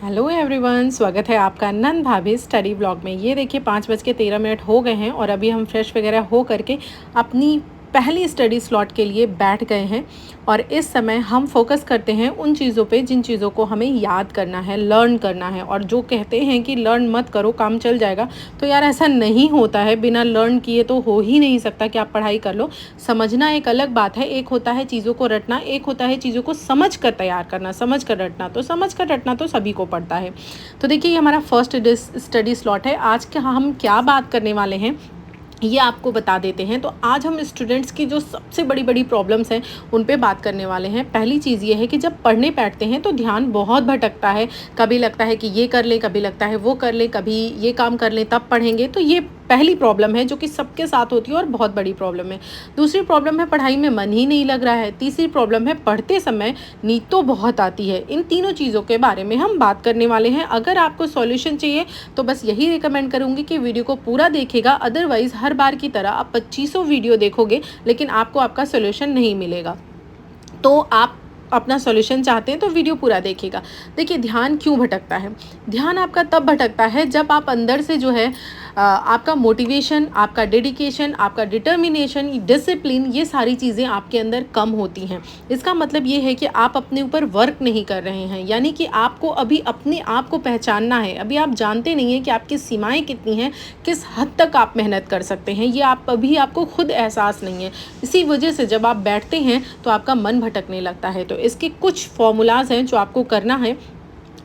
Hello everyone, स्वागत है आपका नंद भाभी स्टडी ब्लॉग में। ये देखिए 5:13 हो गए हैं और अभी हम फ्रेश वगैरह हो करके अपनी पहली स्टडी स्लॉट के लिए बैठ गए हैं। और इस समय हम फोकस करते हैं उन चीज़ों पे जिन चीज़ों को हमें याद करना है, लर्न करना है। और जो कहते हैं कि लर्न मत करो काम चल जाएगा, तो यार ऐसा नहीं होता है। बिना लर्न किए तो हो ही नहीं सकता कि आप पढ़ाई कर लो। समझना एक अलग बात है, एक होता है चीज़ों को रटना, एक होता है चीज़ों को समझ कर तैयार करना, समझ कर रटना। तो समझ कर रटना तो सभी को पड़ता है। तो देखिए ये हमारा फर्स्ट स्टडी स्लॉट है। आज के हम क्या बात करने वाले हैं ये आपको बता देते हैं। तो आज हम स्टूडेंट्स की जो सबसे बड़ी बड़ी प्रॉब्लम्स हैं उन पे बात करने वाले हैं। पहली चीज़ ये है कि जब पढ़ने बैठते हैं तो ध्यान बहुत भटकता है। कभी लगता है कि ये कर लें, कभी लगता है वो कर लें, कभी ये काम कर लें तब पढ़ेंगे। तो ये पहली प्रॉब्लम है जो कि सबके साथ होती है और बहुत बड़ी प्रॉब्लम है। दूसरी प्रॉब्लम है पढ़ाई में मन ही नहीं लग रहा है। तीसरी प्रॉब्लम है पढ़ते समय नींद तो बहुत आती है। इन तीनों चीज़ों के बारे में हम बात करने वाले हैं। अगर आपको सॉल्यूशन चाहिए तो बस यही रिकमेंड करूँगी कि वीडियो को पूरा देखेगा। अदरवाइज़ हर बार की तरह आप 2500 वीडियो देखोगे लेकिन आपको आपका सॉल्यूशन नहीं मिलेगा। तो आप अपना सॉल्यूशन चाहते हैं तो वीडियो पूरा देखिएगा। देखिए ध्यान क्यों भटकता है। ध्यान आपका तब भटकता है जब आप अंदर से जो है आपका मोटिवेशन, आपका डेडिकेशन, आपका डिटर्मिनेशन, डिसिप्लिन, ये सारी चीज़ें आपके अंदर कम होती हैं। इसका मतलब ये है कि आप अपने ऊपर वर्क नहीं कर रहे हैं। यानी कि आपको अभी अपने आप को पहचानना है। अभी आप जानते नहीं हैं कि आपकी सीमाएं कितनी हैं, किस हद तक आप मेहनत कर सकते हैं। ये अभी आपको खुद एहसास नहीं है। इसी वजह से जब आप बैठते हैं तो आपका मन भटकने लगता है। तो इसके कुछ फॉर्मूलाज हैं जो आपको करना है।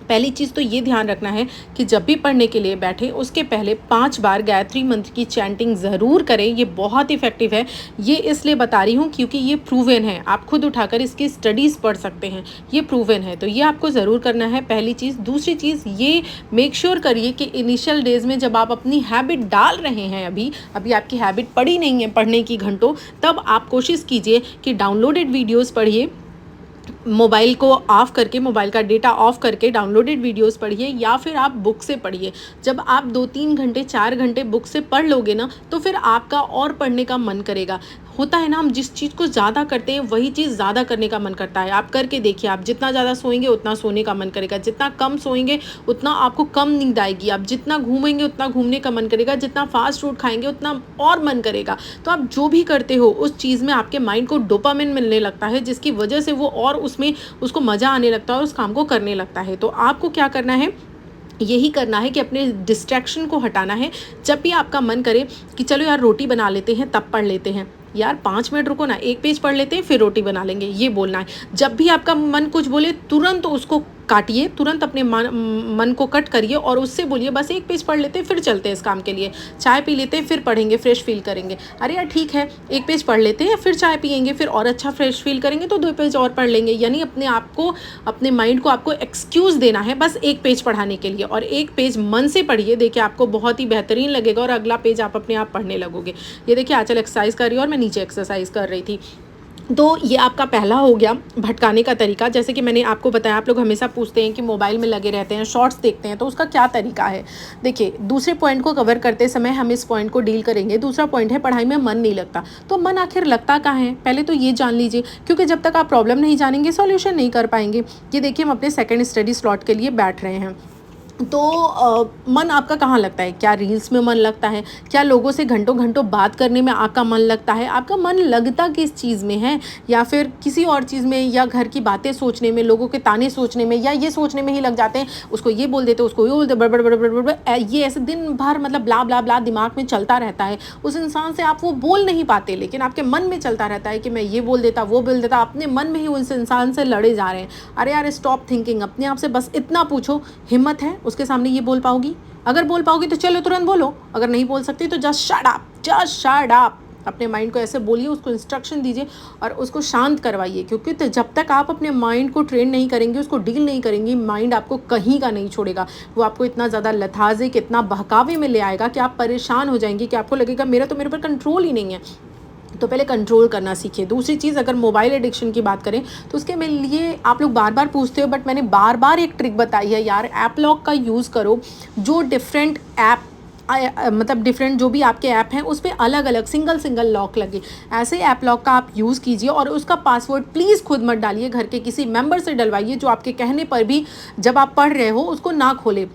पहली चीज़ तो ये ध्यान रखना है कि जब भी पढ़ने के लिए बैठें उसके पहले 5 बार गायत्री मंत्र की चैंटिंग ज़रूर करें। ये बहुत इफ़ेक्टिव है। ये इसलिए बता रही हूँ क्योंकि ये प्रूवन है। आप खुद उठाकर इसकी स्टडीज़ पढ़ सकते हैं, ये प्रूवन है। तो ये आपको ज़रूर करना है, पहली चीज़। दूसरी चीज़ ये मेक श्योर करिए कि इनिशियल डेज़ में जब आप अपनी हैबिट डाल रहे हैं, अभी आपकी हैबिट पड़ी नहीं है पढ़ने की घंटों, तब आप कोशिश कीजिए कि डाउनलोडेड वीडियोज़ पढ़िए। मोबाइल को ऑफ़ करके, मोबाइल का डेटा ऑफ़ करके डाउनलोडेड वीडियोस पढ़िए या फिर आप बुक से पढ़िए। जब आप 2-3 घंटे 4 घंटे बुक से पढ़ लोगे ना तो फिर आपका और पढ़ने का मन करेगा। होता है ना, हम जिस चीज़ को ज़्यादा करते हैं वही चीज़ ज़्यादा करने का मन करता है। आप करके देखिए, आप जितना ज़्यादा सोएंगे उतना सोने का मन करेगा, जितना कम सोएंगे उतना आपको कम नींद आएगी, आप जितना घूमेंगे उतना घूमने का मन करेगा, जितना फास्ट फूड खाएंगे उतना और मन करेगा। तो आप जो भी करते हो उस चीज़ में आपके माइंड को डोपामिन मिलने लगता है, जिसकी वजह से वो और उसमें उसको मज़ा आने लगता है और उस काम को करने लगता है। तो आपको क्या करना है, यही करना है कि अपने डिस्ट्रैक्शन को हटाना है। जब भी आपका मन करे कि चलो यार रोटी बना लेते हैं तब पढ़ लेते हैं, यार 5 मिनट रुको ना, 1 पेज पढ़ लेते हैं फिर रोटी बना लेंगे, ये बोलना है। जब भी आपका मन कुछ बोले तुरंत उसको काटिए, तुरंत अपने मन को कट करिए और उससे बोलिए बस 1 पेज पढ़ लेते हैं फिर चलते हैं इस काम के लिए, चाय पी लेते हैं फिर पढ़ेंगे, फ्रेश फील करेंगे। अरे यार ठीक है, 1 पेज पढ़ लेते हैं फिर चाय पियेंगे, फिर और अच्छा फ्रेश फील करेंगे तो 2 पेज और पढ़ लेंगे। यानी अपने आप को, अपने माइंड को आपको एक्सक्यूज़ देना है बस 1 पेज पढ़ाने के लिए। और 1 पेज मन से पढ़िए, देखिए आपको बहुत ही बेहतरीन लगेगा और अगला पेज आप अपने आप पढ़ने लगोगे। ये देखिए आंचल एक्सरसाइज कर रही है और मैं नीचे एक्सरसाइज कर रही थी। तो ये आपका पहला हो गया भटकाने का तरीका। जैसे कि मैंने आपको बताया, आप लोग हमेशा पूछते हैं कि मोबाइल में लगे रहते हैं, शॉर्ट्स देखते हैं, तो उसका क्या तरीका है। देखिए दूसरे पॉइंट को कवर करते समय हम इस पॉइंट को डील करेंगे। दूसरा पॉइंट है पढ़ाई में मन नहीं लगता। तो मन आखिर लगता कहाँ है, पहले तो ये जान लीजिए, क्योंकि जब तक आप प्रॉब्लम नहीं जानेंगे सॉल्यूशन नहीं कर पाएंगे। ये देखिए हम अपने सेकेंड स्टडी स्लॉट के लिए बैठ रहे हैं। तो मन आपका कहाँ लगता है, क्या रील्स में मन लगता है, क्या लोगों से घंटों घंटों बात करने में आपका मन लगता है। आपका मन लगता किस चीज़ में है, या फिर किसी और चीज़ में, या घर की बातें सोचने में, लोगों के ताने सोचने में, या ये सोचने में ही लग जाते हैं उसको ये बोल देते, उसको ये बोल देते, बड़ बड़ बड़ बड़ बड़, ये ऐसे दिन भर मतलब ब्ला ब्ला ब्ला दिमाग में चलता रहता है। उस इंसान से आप वो बोल नहीं पाते लेकिन आपके मन में चलता रहता है कि मैं ये बोल देता, वो बोल देता। अपने मन में ही उस इंसान से लड़े जा रहे हैं। अरे यार स्टॉप थिंकिंग। अपने आप से बस इतना पूछो, हिम्मत है उसके सामने ये बोल पाओगी? अगर बोल पाओगी तो चलो तुरंत बोलो, अगर नहीं बोल सकती तो just shut up, just shut up. अपने माइंड को ऐसे बोलिए, उसको इंस्ट्रक्शन दीजिए और उसको शांत करवाइए। क्योंकि तो जब तक आप अपने माइंड को ट्रेन नहीं करेंगे, उसको डील नहीं करेंगी, माइंड आपको कहीं का नहीं छोड़ेगा। वो आपको इतना ज़्यादा लथाजिक, इतना बहकावे में ले आएगा कि आप परेशान हो जाएंगे, कि आपको लगेगा मेरे पर कंट्रोल ही नहीं है। तो पहले कंट्रोल करना सीखिए। दूसरी चीज़, अगर मोबाइल एडिक्शन की बात करें तो उसके लिए आप लोग बार बार पूछते हो, बट मैंने बार बार एक ट्रिक बताई है यार, ऐप लॉक का यूज़ करो। जो डिफरेंट ऐप मतलब डिफरेंट जो भी आपके ऐप हैं उस पर अलग अलग सिंगल सिंगल लॉक लगे। ऐसे ऐप लॉक का आप यूज़ कीजिए और उसका पासवर्ड प्लीज़ खुद मत डालिए, घर के किसी मेंबर से डलवाइए जो आपके कहने पर भी जब आप पढ़ रहे हो उसको ना खोले,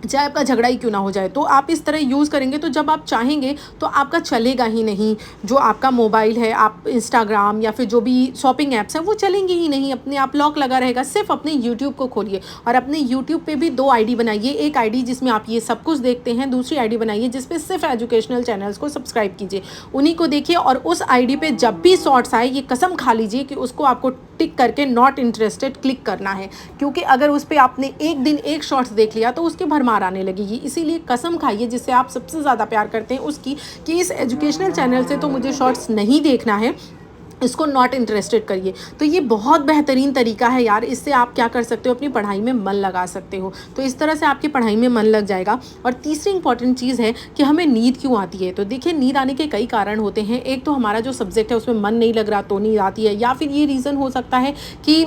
चाहे आपका झगड़ा ही क्यों ना हो जाए। तो आप इस तरह यूज़ करेंगे तो जब आप चाहेंगे तो आपका चलेगा ही नहीं। जो आपका मोबाइल है, आप इंस्टाग्राम या फिर जो भी शॉपिंग ऐप्स हैं वो चलेंगे ही नहीं, अपने आप लॉक लगा रहेगा। सिर्फ अपने यूट्यूब को खोलिए और अपने यूट्यूब पे भी 2 आईडी बनाइए। एक आईडी जिसमें आप ये सब कुछ देखते हैं, दूसरी आईडी बनाइए जिसपे सिर्फ एजुकेशनल चैनल्स को सब्सक्राइब कीजिए, उन्हीं को देखिए। और उस आईडी पे जब भी शॉर्ट्स आए ये कसम खा लीजिए कि उसको आपको टिक करके नॉट इंटरेस्टेड क्लिक करना है, क्योंकि अगर उस पर आपने एक दिन एक शॉर्ट्स देख लिया तो उसके भरमार आने लगेगी। इसीलिए कसम खाइए जिससे आप सबसे ज़्यादा प्यार करते हैं उसकी, कि इस एजुकेशनल चैनल से तो मुझे शॉर्ट्स नहीं देखना है, इसको नॉट इंटरेस्टेड करिए। तो ये बहुत बेहतरीन तरीका है यार, इससे आप क्या कर सकते हो, अपनी पढ़ाई में मन लगा सकते हो। तो इस तरह से आपकी पढ़ाई में मन लग जाएगा। और तीसरी इंपॉर्टेंट चीज़ है कि हमें नींद क्यों आती है। तो देखिए, नींद आने के कई कारण होते हैं। एक तो हमारा जो सब्जेक्ट है उसमें मन नहीं लग रहा तो नींद आती है, या फिर ये रीज़न हो सकता है कि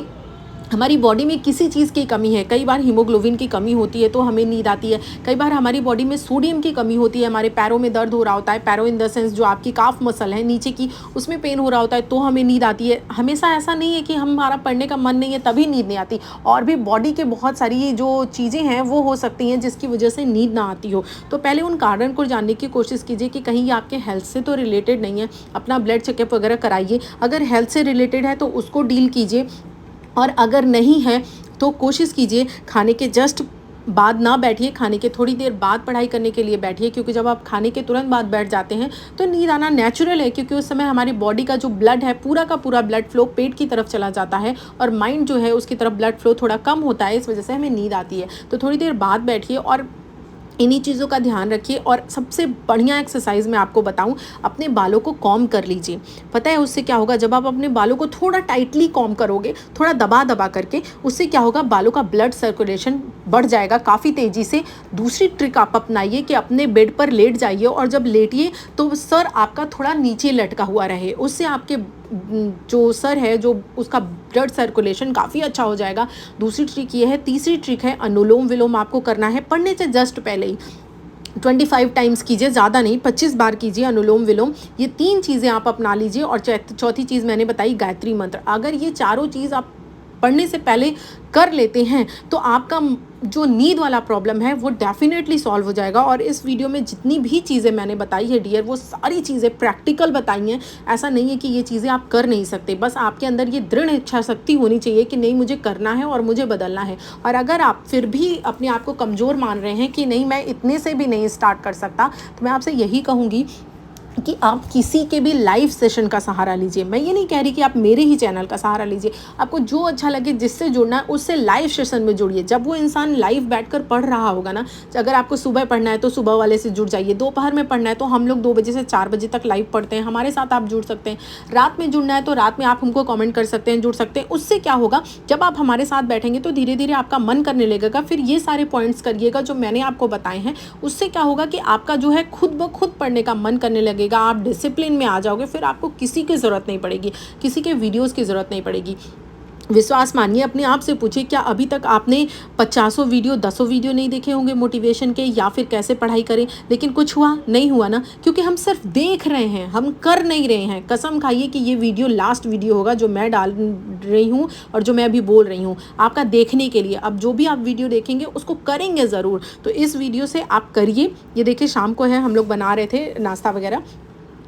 हमारी बॉडी में किसी चीज़ की कमी है। कई बार हीमोग्लोबिन की कमी होती है तो हमें नींद आती है। कई बार हमारी बॉडी में सोडियम की कमी होती है, हमारे पैरों में दर्द हो रहा होता है, पैरों इन द सेंस जो आपकी काफ मसल है नीचे की, उसमें पेन हो रहा होता है तो हमें नींद आती है। हमेशा ऐसा नहीं है कि हमारा पढ़ने का मन नहीं है तभी नींद नहीं आती, और भी बॉडी के बहुत सारी जो चीज़ें हैं वो हो सकती हैं जिसकी वजह से नींद ना आती हो। तो पहले उन कारण को जानने की कोशिश कीजिए कि कहीं ये आपके हेल्थ से तो रिलेटेड नहीं है। अपना ब्लड चेकअप वगैरह कराइए, अगर हेल्थ से रिलेटेड है तो उसको डील कीजिए, और अगर नहीं है तो कोशिश कीजिए खाने के जस्ट बाद ना बैठिए, खाने के थोड़ी देर बाद पढ़ाई करने के लिए बैठिए, क्योंकि जब आप खाने के तुरंत बाद बैठ जाते हैं तो नींद आना नेचुरल है, क्योंकि उस समय हमारी बॉडी का जो ब्लड है पूरा का पूरा ब्लड फ्लो पेट की तरफ चला जाता है और माइंड जो है उसकी तरफ ब्लड फ्लो थोड़ा कम होता है, इस वजह से हमें नींद आती है। तो थोड़ी देर बाद बैठिए और इन्हीं चीज़ों का ध्यान रखिए। और सबसे बढ़िया एक्सरसाइज मैं आपको बताऊं, अपने बालों को कॉम कर लीजिए। पता है उससे क्या होगा, जब आप अपने बालों को थोड़ा टाइटली कॉम करोगे, थोड़ा दबा दबा करके, उससे क्या होगा, बालों का ब्लड सर्कुलेशन बढ़ जाएगा काफ़ी तेज़ी से। दूसरी ट्रिक आप अपनाइए कि अपने बेड पर लेट जाइए और जब लेटिए तो सर आपका थोड़ा नीचे लटका हुआ रहे, उससे आपके जो सर है जो उसका ब्लड सर्कुलेशन काफ़ी अच्छा हो जाएगा। दूसरी ट्रिक ये है। तीसरी ट्रिक है अनुलोम विलोम आपको करना है पढ़ने से जस्ट पहले ही। 25 टाइम्स कीजिए, ज़्यादा नहीं, 25 बार कीजिए अनुलोम विलोम। ये 3 चीज़ें आप अपना लीजिए। और चौथी चीज़ मैंने बताई गायत्री मंत्र। अगर ये चारों चीज़ आप पढ़ने से पहले कर लेते हैं तो आपका जो नींद वाला प्रॉब्लम है वो डेफिनेटली सॉल्व हो जाएगा। और इस वीडियो में जितनी भी चीज़ें मैंने बताई है डियर, वो सारी चीज़ें प्रैक्टिकल बताई हैं। ऐसा नहीं है कि ये चीज़ें आप कर नहीं सकते, बस आपके अंदर ये दृढ़ इच्छा शक्ति होनी चाहिए कि नहीं, मुझे करना है और मुझे बदलना है। और अगर आप फिर भी अपने आप को कमज़ोर मान रहे हैं कि नहीं मैं इतने से भी नहीं स्टार्ट कर सकता, तो मैं आपसे यही कहूँगी कि आप किसी के भी लाइव सेशन का सहारा लीजिए। मैं ये नहीं कह रही कि आप मेरे ही चैनल का सहारा लीजिए, आपको जो अच्छा लगे, जिससे जुड़ना है उससे लाइव सेशन में जुड़िए। जब वो इंसान लाइव बैठकर पढ़ रहा होगा ना, अगर आपको सुबह पढ़ना है तो सुबह वाले से जुड़ जाइए, दोपहर में पढ़ना है तो हम लोग 2 बजे से 4 बजे तक लाइव पढ़ते हैं, हमारे साथ आप जुड़ सकते हैं। रात में जुड़ना है तो रात में आप हमको कॉमेंट कर सकते हैं, जुड़ सकते हैं। उससे क्या होगा, जब आप हमारे साथ बैठेंगे तो धीरे धीरे आपका मन करने लगेगा। फिर ये सारे पॉइंट्स करिएगा जो मैंने आपको बताए हैं, उससे क्या होगा कि आपका जो है खुद ब खुद पढ़ने का मन करने लगेगा, आप डिसिप्लिन में आ जाओगे। फिर आपको किसी की ज़रूरत नहीं पड़ेगी, किसी के वीडियोस की ज़रूरत नहीं पड़ेगी। विश्वास मानिए, अपने आप से पूछिए, क्या अभी तक आपने 50 वीडियो 10 वीडियो नहीं देखे होंगे मोटिवेशन के, या फिर कैसे पढ़ाई करें, लेकिन कुछ हुआ नहीं हुआ ना, क्योंकि हम सिर्फ देख रहे हैं, हम कर नहीं रहे हैं। कसम खाइए कि ये वीडियो लास्ट वीडियो होगा जो मैं डाल रही हूँ और जो मैं अभी बोल रही हूँ आपका देखने के लिए। अब जो भी आप वीडियो देखेंगे उसको करेंगे ज़रूर, तो इस वीडियो से आप करिए। ये देखिए शाम को है, हम लोग बना रहे थे नाश्ता वगैरह,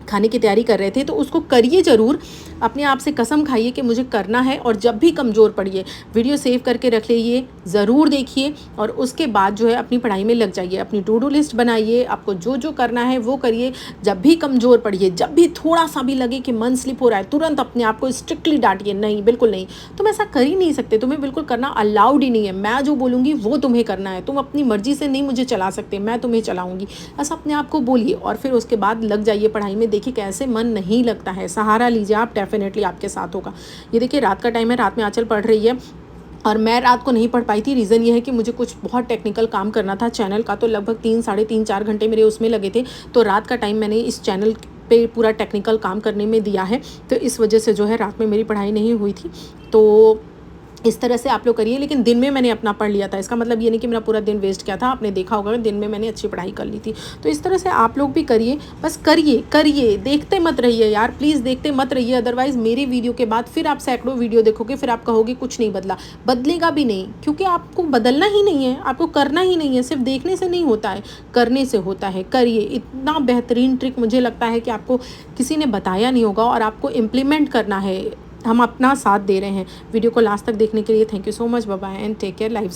खाने की तैयारी कर रहे थे, तो उसको करिए ज़रूर। अपने आप से कसम खाइए कि मुझे करना है। और जब भी कमज़ोर पड़िए, वीडियो सेव करके रख लीजिए, ज़रूर देखिए, और उसके बाद जो है अपनी पढ़ाई में लग जाइए। अपनी टू डू लिस्ट बनाइए, आपको जो जो करना है वो करिए। जब भी कमज़ोर पड़िए, जब भी थोड़ा सा भी लगे कि मन स्लिप हो रहा है, तुरंत अपने आप को स्ट्रिक्टली डांटिए, नहीं बिल्कुल नहीं, तुम ऐसा कर ही नहीं सकते, तुम्हें बिल्कुल करना अलाउड ही नहीं है, मैं जो बोलूँगी वो तुम्हें करना है, तुम अपनी मर्जी से नहीं मुझे चला सकते, मैं तुम्हें चलाऊँगी, ऐसा अपने आप को बोलिए। और फिर उसके बाद लग जाइए पढ़ाई में। देखिए कैसे मन नहीं लगता है, सहारा लीजिए आप, डेफिनेटली आपके साथ होगा। ये देखिए रात का टाइम है, रात में आंचल पढ़ रही है और मैं रात को नहीं पढ़ पाई थी। रीज़न ये है कि मुझे कुछ बहुत टेक्निकल काम करना था चैनल का, तो लगभग 3 साढ़े 3 4 घंटे मेरे उसमें लगे थे। तो रात का टाइम मैंने इस चैनल पे पूरा टेक्निकल काम करने में दिया है, तो इस वजह से जो है रात में मेरी पढ़ाई नहीं हुई थी। तो इस तरह से आप लोग करिए। लेकिन दिन में मैंने अपना पढ़ लिया था, इसका मतलब ये नहीं कि मेरा पूरा दिन वेस्ट किया था। आपने देखा होगा दिन में मैंने अच्छी पढ़ाई कर ली थी। तो इस तरह से आप लोग भी करिए, बस करिए, देखते मत रहिए यार, प्लीज़ देखते मत रहिए। अदरवाइज़ मेरी वीडियो के बाद फिर आप सैकड़ों वीडियो देखोगे, फिर आप कहोगे कुछ नहीं बदला। बदलेगा भी नहीं, क्योंकि आपको बदलना ही नहीं है, आपको करना ही नहीं है। सिर्फ देखने से नहीं होता है, करने से होता है। करिए, इतना बेहतरीन ट्रिक मुझे लगता है कि आपको किसी ने बताया नहीं होगा और आपको इम्प्लीमेंट करना है। हम अपना साथ दे रहे हैं। वीडियो को लास्ट तक देखने के लिए thank you so much. Bye bye and take care. Life